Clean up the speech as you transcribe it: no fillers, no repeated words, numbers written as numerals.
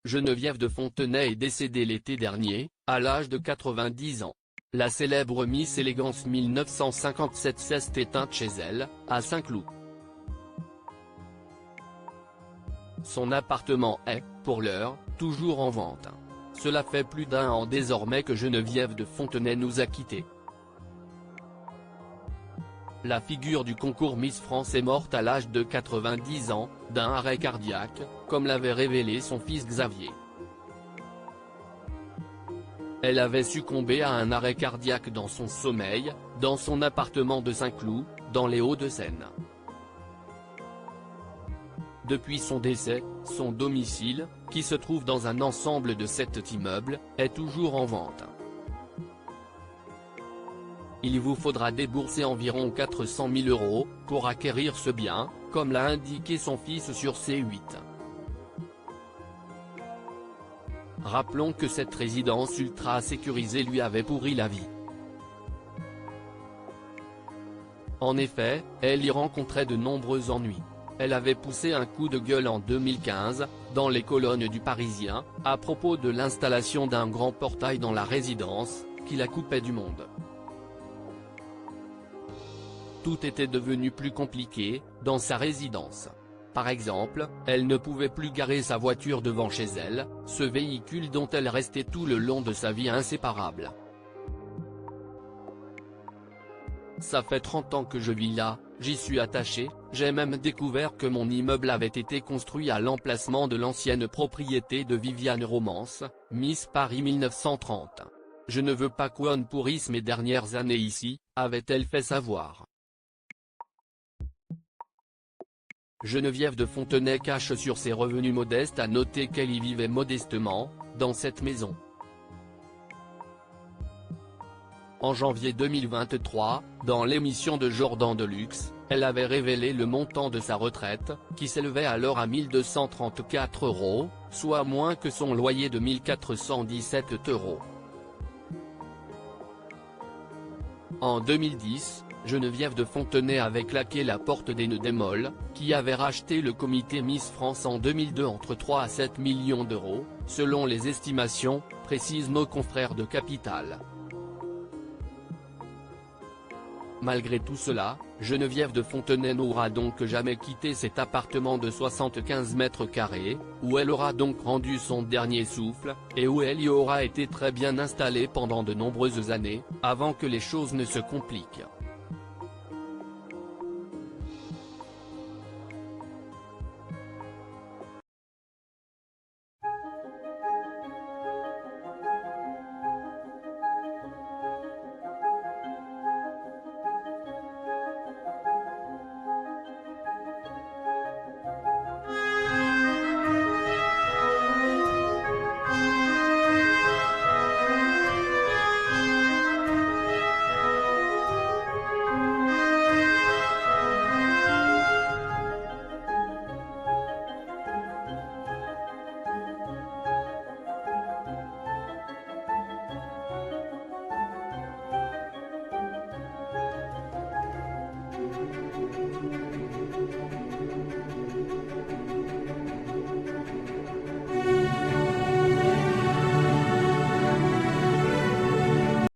Geneviève de Fontenay est décédée l'été dernier, à l'âge de 90 ans. La célèbre Miss Élégance 1957 s'est éteinte chez elle, à Saint-Cloud. Son appartement est, pour l'heure, toujours en vente. Cela fait plus d'1 an désormais que Geneviève de Fontenay nous a quittés. La figure du concours Miss France est morte à l'âge de 90 ans, d'un arrêt cardiaque, comme l'avait révélé son fils Xavier. Elle avait succombé à un arrêt cardiaque dans son sommeil, dans son appartement de Saint-Cloud, dans les Hauts-de-Seine. Depuis son décès, son domicile, qui se trouve dans un ensemble de 7 immeubles, est toujours en vente. Il vous faudra débourser environ 400 000 € pour acquérir ce bien, comme l'a indiqué son fils sur C8. Rappelons que cette résidence ultra sécurisée lui avait pourri la vie. En effet, elle y rencontrait de nombreux ennuis. Elle avait poussé un coup de gueule en 2015, dans les colonnes du Parisien, à propos de l'installation d'un grand portail dans la résidence, qui la coupait du monde. Tout était devenu plus compliqué, dans sa résidence. Par exemple, elle ne pouvait plus garer sa voiture devant chez elle, ce véhicule dont elle restait tout le long de sa vie inséparable. Ça fait 30 ans que je vis là, j'y suis attaché, j'ai même découvert que mon immeuble avait été construit à l'emplacement de l'ancienne propriété de Viviane Romance, Miss Paris 1930. Je ne veux pas qu'on pourrisse mes dernières années ici, avait-elle fait savoir. Geneviève de Fontenay cache sur ses revenus modestes. À noter qu'elle y vivait modestement, dans cette maison. En janvier 2023, dans l'émission de Jordan Deluxe, elle avait révélé le montant de sa retraite, qui s'élevait alors à 1 234 €, soit moins que son loyer de 1 417 €. En 2010, Geneviève de Fontenay avait claqué la porte d'Enedemol, qui avait racheté le comité Miss France en 2002 entre 3 à 7 millions d'euros, selon les estimations, précisent nos confrères de Capital. Malgré tout cela, Geneviève de Fontenay n'aura donc jamais quitté cet appartement de 75 mètres carrés, où elle aura donc rendu son dernier souffle, et où elle y aura été très bien installée pendant de nombreuses années, avant que les choses ne se compliquent.